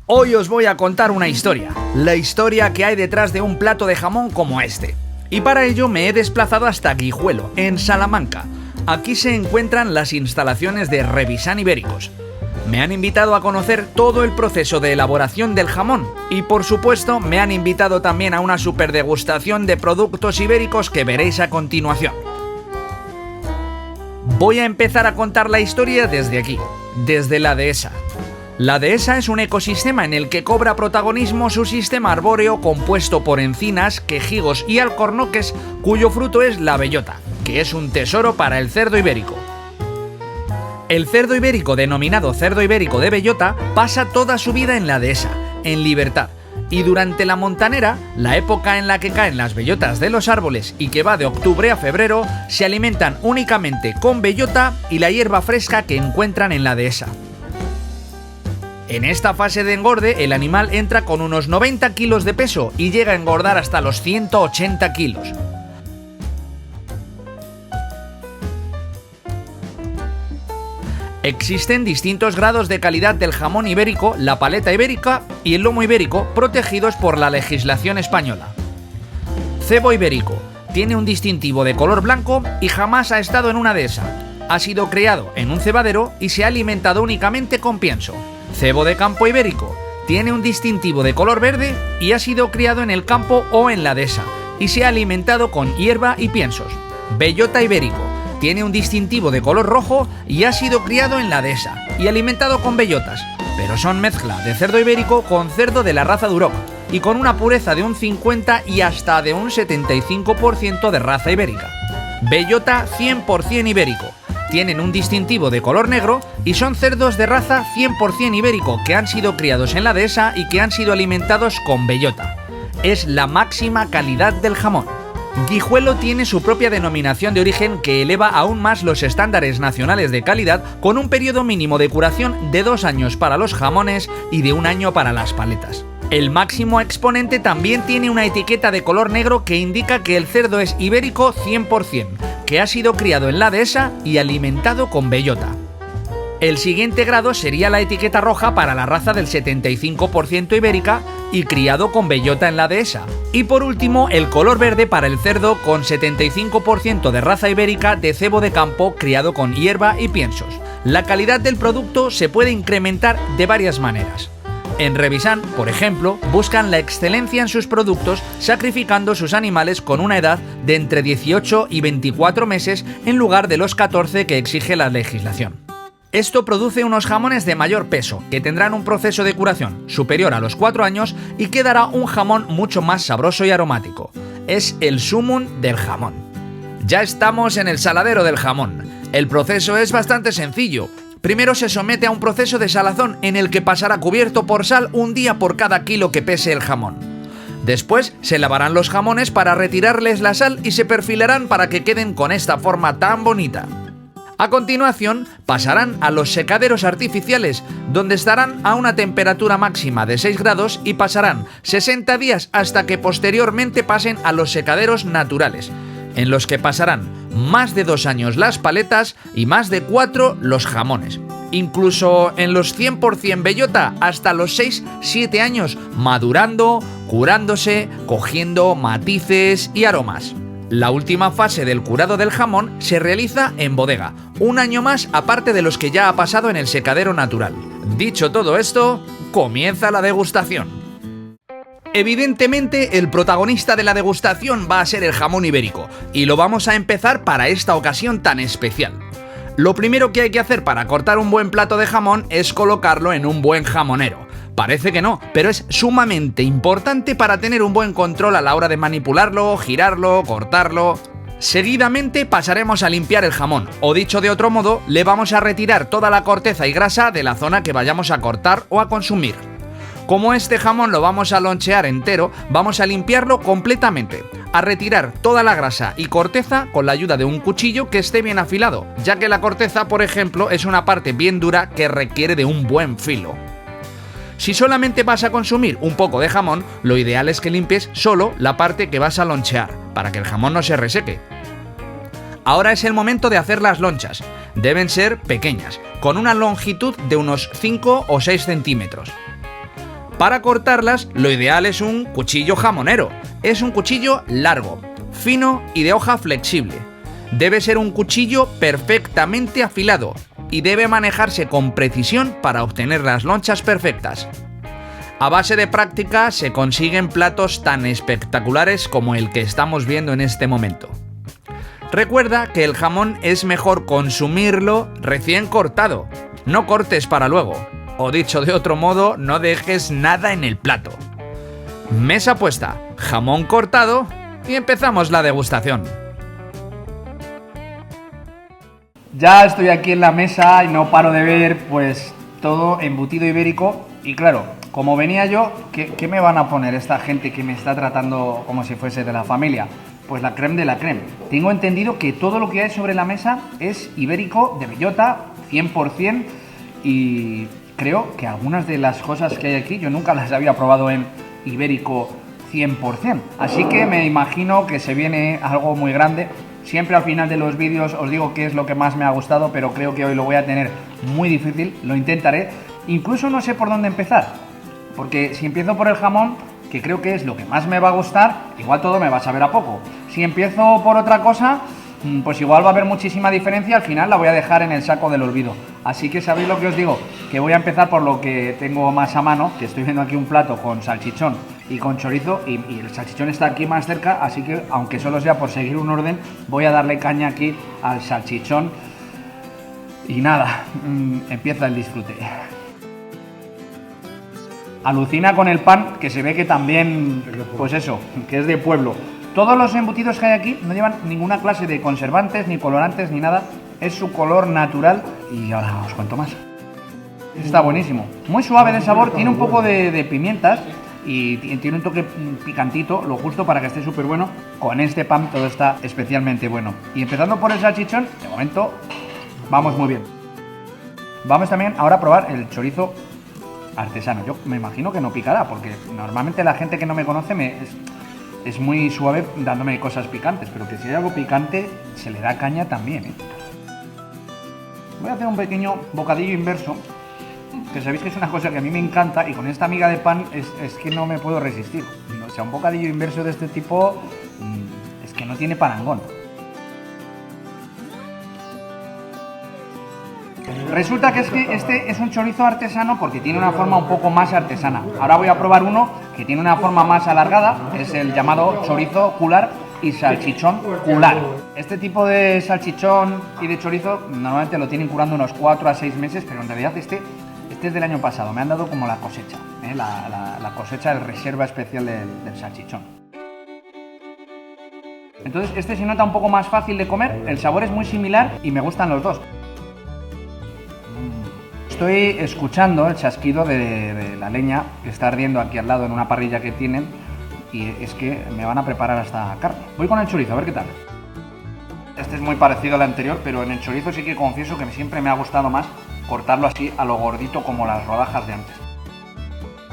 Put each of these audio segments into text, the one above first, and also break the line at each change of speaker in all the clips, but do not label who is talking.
Hoy os voy a contar una historia, la historia que hay detrás de un plato de jamón como este. Y para ello me he desplazado hasta Guijuelo, en Salamanca. Aquí se encuentran las instalaciones de Revisán Ibéricos. Me han invitado a conocer todo el proceso de elaboración del jamón y por supuesto me han invitado también a una superdegustación de productos ibéricos que veréis a continuación. Voy a empezar a contar la historia desde aquí, desde la dehesa. La dehesa es un ecosistema en el que cobra protagonismo su sistema arbóreo compuesto por encinas, quejigos y alcornoques, cuyo fruto es la bellota, que es un tesoro para el cerdo ibérico. El cerdo ibérico, denominado cerdo ibérico de bellota, pasa toda su vida en la dehesa, en libertad, y durante la montanera, la época en la que caen las bellotas de los árboles y que va de octubre a febrero, se alimentan únicamente con bellota y la hierba fresca que encuentran en la dehesa. En esta fase de engorde, el animal entra con unos 90 kilos de peso y llega a engordar hasta los 180 kilos. Existen distintos grados de calidad del jamón ibérico, la paleta ibérica y el lomo ibérico, protegidos por la legislación española. Cebo ibérico. Tiene un distintivo de color blanco y jamás ha estado en una dehesa. Ha sido criado en un cebadero y se ha alimentado únicamente con pienso. Cebo de campo ibérico. Tiene un distintivo de color verde y ha sido criado en el campo o en la dehesa y se ha alimentado con hierba y piensos. Bellota ibérico. Tiene un distintivo de color rojo y ha sido criado en la dehesa y alimentado con bellotas, pero son mezcla de cerdo ibérico con cerdo de la raza Duroc y con una pureza de un 50 y hasta de un 75% de raza ibérica. Bellota 100% ibérico. Tienen un distintivo de color negro y son cerdos de raza 100% ibérico que han sido criados en la dehesa y que han sido alimentados con bellota. Es la máxima calidad del jamón. Guijuelo tiene su propia denominación de origen que eleva aún más los estándares nacionales de calidad con un periodo mínimo de curación de 2 años para los jamones y de 1 año para las paletas. El máximo exponente también tiene una etiqueta de color negro que indica que el cerdo es ibérico 100%, que ha sido criado en la dehesa y alimentado con bellota. El siguiente grado sería la etiqueta roja para la raza del 75% ibérica y criado con bellota en la dehesa. Y por último, el color verde para el cerdo con 75% de raza ibérica de cebo de campo criado con hierba y piensos. La calidad del producto se puede incrementar de varias maneras. En Revisán, por ejemplo, buscan la excelencia en sus productos sacrificando sus animales con una edad de entre 18 y 24 meses en lugar de los 14 que exige la legislación. Esto produce unos jamones de mayor peso, que tendrán un proceso de curación superior a los 4 años y que dará un jamón mucho más sabroso y aromático. Es el sumum del jamón. Ya estamos en el saladero del jamón. El proceso es bastante sencillo. Primero se somete a un proceso de salazón en el que pasará cubierto por sal un día por cada kilo que pese el jamón. Después se lavarán los jamones para retirarles la sal y se perfilarán para que queden con esta forma tan bonita. A continuación, pasarán a los secaderos artificiales, donde estarán a una temperatura máxima de 6 grados y pasarán 60 días hasta que posteriormente pasen a los secaderos naturales, en los que pasarán más de 2 años las paletas y más de 4 los jamones. Incluso en los 100% bellota hasta los 6-7 años, madurando, curándose, cogiendo matices y aromas. La última fase del curado del jamón se realiza en bodega, 1 año más aparte de los que ya ha pasado en el secadero natural. Dicho todo esto, comienza la degustación. Evidentemente, el protagonista de la degustación va a ser el jamón ibérico, y lo vamos a empezar para esta ocasión tan especial. Lo primero que hay que hacer para cortar un buen plato de jamón es colocarlo en un buen jamonero. Parece que no, pero es sumamente importante para tener un buen control a la hora de manipularlo, girarlo, cortarlo. Seguidamente pasaremos a limpiar el jamón, o dicho de otro modo, le vamos a retirar toda la corteza y grasa de la zona que vayamos a cortar o a consumir. Como este jamón lo vamos a lonchear entero, vamos a limpiarlo completamente, a retirar toda la grasa y corteza con la ayuda de un cuchillo que esté bien afilado, ya que la corteza, por ejemplo, es una parte bien dura que requiere de un buen filo. Si solamente vas a consumir un poco de jamón, lo ideal es que limpies solo la parte que vas a lonchear, para que el jamón no se reseque. Ahora es el momento de hacer las lonchas. Deben ser pequeñas, con una longitud de unos 5 o 6 centímetros. Para cortarlas, lo ideal es un cuchillo jamonero. Es un cuchillo largo, fino y de hoja flexible. Debe ser un cuchillo perfectamente afilado y debe manejarse con precisión para obtener las lonchas perfectas. A base de práctica se consiguen platos tan espectaculares como el que estamos viendo en este momento. Recuerda que el jamón es mejor consumirlo recién cortado, no cortes para luego, o dicho de otro modo, no dejes nada en el plato. Mesa puesta, jamón cortado y empezamos la degustación.
Ya estoy aquí en la mesa y no paro de ver pues todo embutido ibérico y claro, como venía yo, ¿qué me van a poner esta gente que me está tratando como si fuese de la familia? Pues la crème de la crème. Tengo entendido que todo lo que hay sobre la mesa es ibérico de bellota, 100%, y creo que algunas de las cosas que hay aquí yo nunca las había probado en ibérico 100%. Así que me imagino que se viene algo muy grande. Siempre al final de los vídeos os digo qué es lo que más me ha gustado, pero creo que hoy lo voy a tener muy difícil, lo intentaré. Incluso no sé por dónde empezar, porque si empiezo por el jamón, que creo que es lo que más me va a gustar, igual todo me va a saber a poco. Si empiezo por otra cosa, pues igual va a haber muchísima diferencia, al final la voy a dejar en el saco del olvido. Así que sabéis lo que os digo, que voy a empezar por lo que tengo más a mano, que estoy viendo aquí un plato con salchichón y con chorizo, y el salchichón está aquí más cerca, así que aunque solo sea por seguir un orden, voy a darle caña aquí al salchichón. Y nada, empieza el disfrute. Alucina con el pan, que se ve que también, pues eso, que es de pueblo. Todos los embutidos que hay aquí no llevan ninguna clase de conservantes, ni colorantes, ni nada. Es su color natural y ahora os cuento más. Está buenísimo. Muy suave de sabor, tiene un poco de pimientas y tiene un toque picantito, lo justo para que esté súper bueno. Con este pan todo está especialmente bueno. Y empezando por el salchichón, de momento vamos muy bien. Vamos también ahora a probar el chorizo artesano. Yo me imagino que no picará, porque normalmente la gente que no me conoce es muy suave dándome cosas picantes, pero que si hay algo picante se le da caña también, ¿eh? Voy a hacer un pequeño bocadillo inverso, que sabéis que es una cosa que a mí me encanta y con esta miga de pan es que no me puedo resistir. O sea, un bocadillo inverso de este tipo es que no tiene parangón. Resulta que este es un chorizo artesano porque tiene una forma un poco más artesana. Ahora voy a probar uno que tiene una forma más alargada, es el llamado chorizo cular y salchichón cular. Este tipo de salchichón y de chorizo normalmente lo tienen curando unos 4 a 6 meses, pero en realidad este es del año pasado. Me han dado como la cosecha, la cosecha de reserva especial del salchichón. Entonces este se nota un poco más fácil de comer, el sabor es muy similar y me gustan los dos. Estoy escuchando el chasquido de la leña que está ardiendo aquí al lado en una parrilla que tienen y es que me van a preparar esta carne. Voy con el chorizo, a ver qué tal. Este es muy parecido al anterior, pero en el chorizo sí que confieso que siempre me ha gustado más cortarlo así a lo gordito como las rodajas de antes.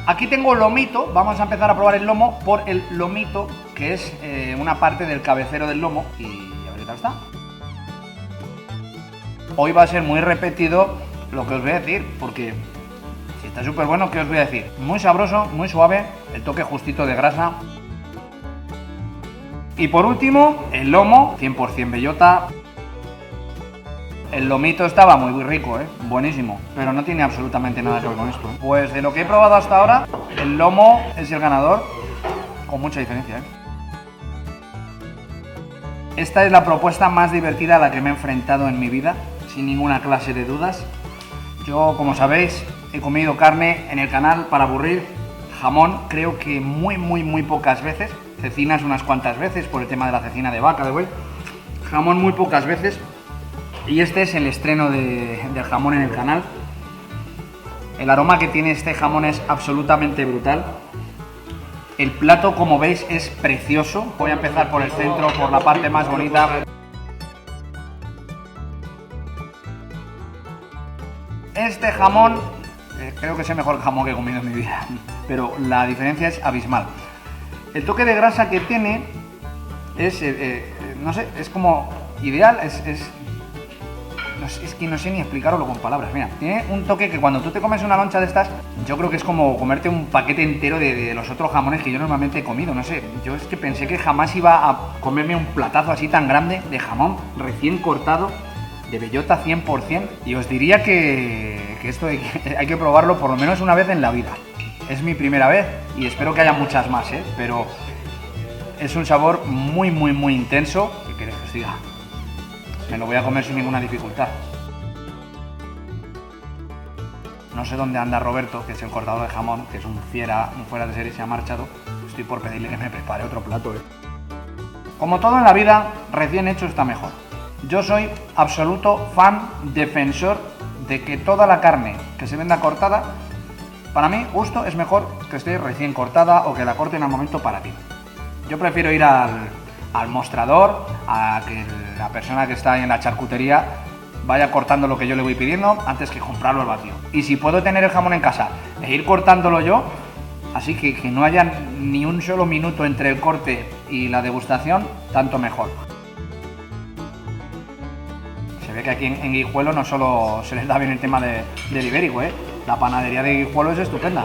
Aquí tengo lomito, vamos a empezar a probar el lomo por el lomito, que es una parte del cabecero del lomo y a ver qué tal está. Hoy va a ser muy repetido lo que os voy a decir, porque si está súper bueno, ¿qué os voy a decir? Muy sabroso, muy suave, el toque justito de grasa. Y por último, el lomo, 100% bellota. El lomito estaba muy rico, buenísimo, pero no tiene absolutamente nada que ver con esto. Pues de lo que he probado hasta ahora, el lomo es el ganador, con mucha diferencia. Esta es la propuesta más divertida a la que me he enfrentado en mi vida, sin ninguna clase de dudas. Yo, como sabéis, he comido carne en el canal para aburrir, jamón creo que muy pocas veces, cecinas unas cuantas veces por el tema de la cecina de vaca, de buey, jamón muy pocas veces, y este es el estreno del jamón en el canal. El aroma que tiene este jamón es absolutamente brutal. El plato, como veis, es precioso. Voy a empezar por el centro, por la parte más bonita. Este jamón, creo que es el mejor jamón que he comido en mi vida, pero la diferencia es abismal. El toque de grasa que tiene es, no sé, es como ideal, es que no sé ni explicarlo con palabras. Mira, tiene un toque que cuando tú te comes una loncha de estas, yo creo que es como comerte un paquete entero de los otros jamones que yo normalmente he comido. No sé, yo es que pensé que jamás iba a comerme un platazo así tan grande de jamón recién cortado, de bellota 100%. Y os diría que esto hay que probarlo por lo menos una vez en la vida. Es mi primera vez y espero que haya muchas más, pero es un sabor muy, muy, muy intenso. ¿Qué queréis que os diga? Me lo voy a comer sin ninguna dificultad. No sé dónde anda Roberto, que es el cortador de jamón, que es un fuera de serie, se ha marchado. Estoy por pedirle que me prepare otro plato, Como todo en la vida, recién hecho está mejor. Yo soy absoluto fan, defensor de que toda la carne que se venda cortada, para mí, gusto es mejor que esté recién cortada o que la corten al momento para ti. Yo prefiero ir al mostrador, a que la persona que está en la charcutería vaya cortando lo que yo le voy pidiendo antes que comprarlo al vacío. Y si puedo tener el jamón en casa e ir cortándolo yo, así que no haya ni un solo minuto entre el corte y la degustación, tanto mejor. Se ve que aquí en Guijuelo no solo se les da bien el tema del ibérico, La panadería de Guijuelo es estupenda.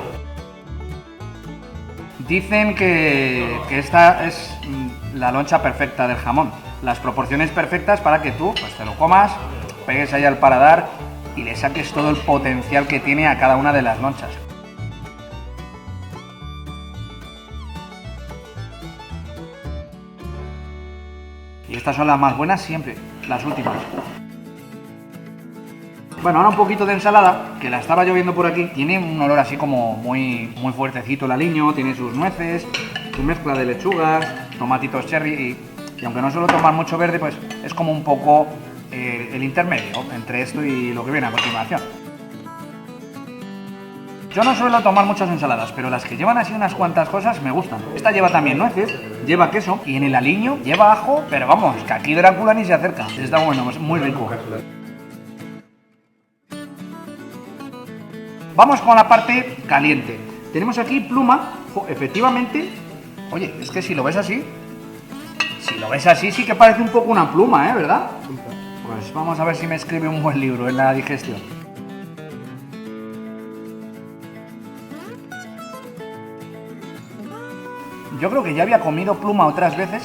Dicen que esta es la loncha perfecta del jamón. Las proporciones perfectas para que tú pues, te lo comas, pegues ahí al paladar y le saques todo el potencial que tiene a cada una de las lonchas. Y estas son las más buenas siempre, las últimas. Bueno, ahora un poquito de ensalada, que la estaba lloviendo por aquí. Tiene un olor así como muy, muy fuertecito el aliño, tiene sus nueces, su mezcla de lechugas, tomatitos cherry y aunque no suelo tomar mucho verde, pues es como un poco el intermedio entre esto y lo que viene a continuación. Yo no suelo tomar muchas ensaladas, pero las que llevan así unas cuantas cosas me gustan. Esta lleva también nueces, lleva queso y en el aliño lleva ajo, pero vamos, que aquí Drácula ni se acerca. Está bueno, es muy rico. Vamos con la parte caliente. Tenemos aquí pluma, efectivamente. Oye, es que si lo ves así sí que parece un poco una pluma, ¿verdad? Pues vamos a ver si me escribe un buen libro en la digestión. Yo creo que ya había comido pluma otras veces,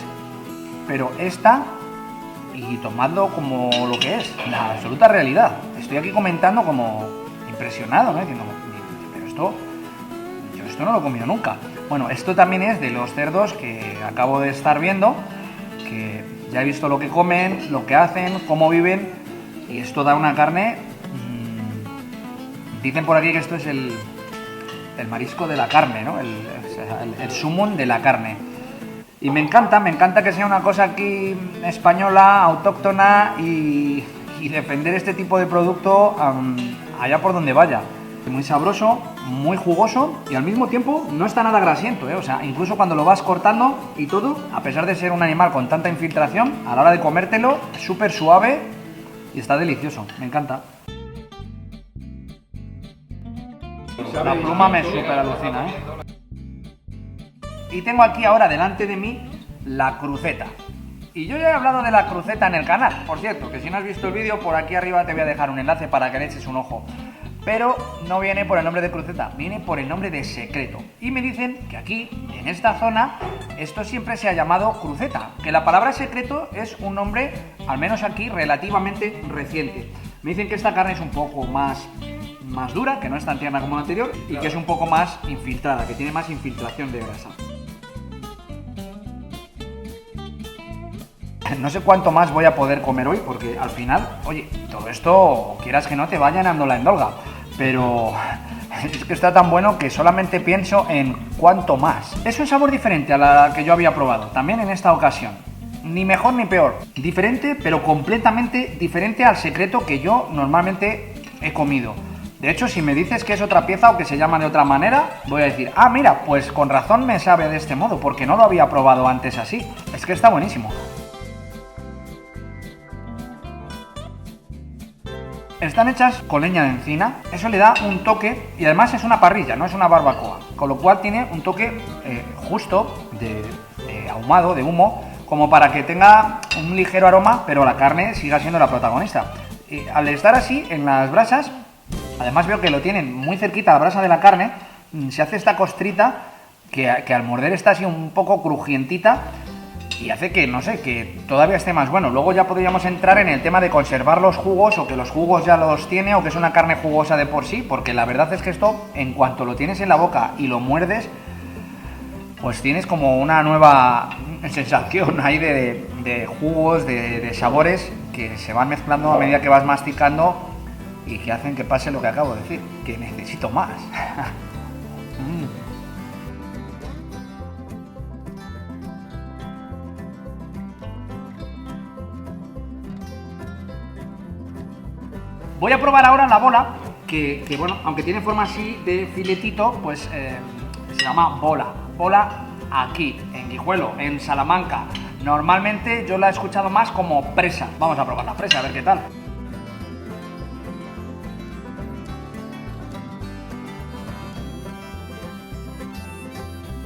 pero esta, y tomadlo como lo que es, la absoluta realidad. Estoy aquí comentando como impresionado, ¿no? Diciendo, pero yo esto no lo he comido nunca. Bueno, esto también es de los cerdos que acabo de estar viendo, que ya he visto lo que comen, lo que hacen, cómo viven, y esto da una carne. Dicen por aquí que esto es el marisco de la carne, ¿no? El sumum de la carne. Y me encanta que sea una cosa aquí española, autóctona y defender este tipo de producto allá por donde vaya. Muy sabroso, muy jugoso y al mismo tiempo no está nada grasiento, O sea, incluso cuando lo vas cortando y todo, a pesar de ser un animal con tanta infiltración, a la hora de comértelo es súper suave y está delicioso, me encanta. La pluma me súper alucina, Y tengo aquí ahora delante de mí la cruceta. Y yo ya he hablado de la cruceta en el canal, por cierto, que si no has visto el vídeo, por aquí arriba te voy a dejar un enlace para que le eches un ojo. Pero no viene por el nombre de cruceta, viene por el nombre de secreto. Y me dicen que aquí, en esta zona, esto siempre se ha llamado cruceta, que la palabra secreto es un nombre, al menos aquí, relativamente reciente. Me dicen que esta carne es un poco más dura, que no es tan tierna como la anterior, y que es un poco más infiltrada, que tiene más infiltración de grasa. No sé cuánto más voy a poder comer hoy, porque al final, oye, todo esto, quieras que no, te vaya llenando la endolga. Pero es que está tan bueno que solamente pienso en cuánto más. Es un sabor diferente a la que yo había probado, también en esta ocasión. Ni mejor ni peor. Diferente, pero completamente diferente al secreto que yo normalmente he comido. De hecho, si me dices que es otra pieza o que se llama de otra manera, voy a decir, ah, mira, pues con razón me sabe de este modo, porque no lo había probado antes así. Es que está buenísimo. Están hechas con leña de encina, eso le da un toque y además es una parrilla, no es una barbacoa, con lo cual tiene un toque justo de ahumado, de humo, como para que tenga un ligero aroma, pero la carne siga siendo la protagonista. al estar así en las brasas, además veo que lo tienen muy cerquita a la brasa de la carne, se hace esta costrita que al morder está así un poco crujientita y hace que, no sé, que todavía esté más bueno. Luego ya podríamos entrar en el tema de conservar los jugos o que los jugos ya los tiene o que es una carne jugosa de por sí, porque la verdad es que esto, en cuanto lo tienes en la boca y lo muerdes, pues tienes como una nueva sensación ahí de jugos, de sabores que se van mezclando a medida que vas masticando y que hacen que pase lo que acabo de decir, que necesito más. Voy a probar ahora la bola, que bueno, aunque tiene forma así de filetito, pues se llama bola. Bola aquí, en Guijuelo, en Salamanca. Normalmente yo la he escuchado más como presa. Vamos a probar la presa, a ver qué tal.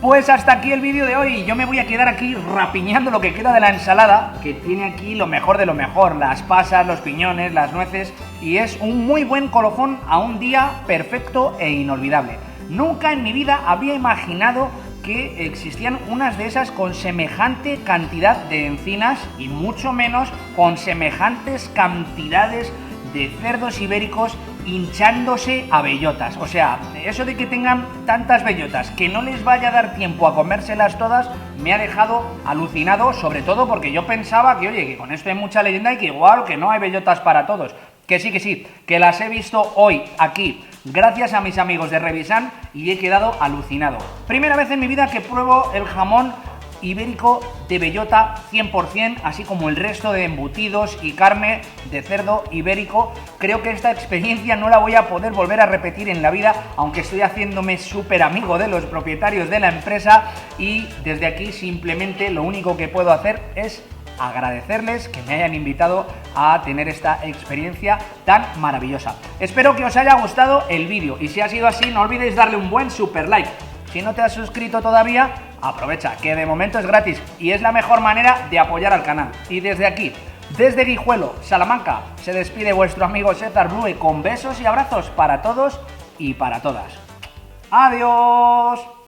Pues hasta aquí el vídeo de hoy. Yo me voy a quedar aquí rapiñando lo que queda de la ensalada, que tiene aquí lo mejor de lo mejor, las pasas, los piñones, las nueces, y es un muy buen colofón a un día perfecto e inolvidable. Nunca en mi vida había imaginado que existían unas de esas con semejante cantidad de encinas y mucho menos con semejantes cantidades de cerdos ibéricos hinchándose a bellotas. O sea, eso de que tengan tantas bellotas que no les vaya a dar tiempo a comérselas todas me ha dejado alucinado, sobre todo porque yo pensaba que, oye, que con esto hay mucha leyenda y que igual que no hay bellotas para todos. Que sí, que las he visto hoy aquí gracias a mis amigos de Revisan y he quedado alucinado. Primera vez en mi vida que pruebo el jamón ibérico de bellota 100%, así como el resto de embutidos y carne de cerdo ibérico. Creo que esta experiencia no la voy a poder volver a repetir en la vida, aunque estoy haciéndome súper amigo de los propietarios de la empresa y desde aquí simplemente lo único que puedo hacer es agradecerles que me hayan invitado a tener esta experiencia tan maravillosa. Espero que os haya gustado el vídeo y si ha sido así no olvidéis darle un buen super like. Si no te has suscrito todavía, aprovecha, que de momento es gratis y es la mejor manera de apoyar al canal. Y desde aquí, desde Guijuelo, Salamanca, se despide vuestro amigo César Blue con besos y abrazos para todos y para todas. ¡Adiós!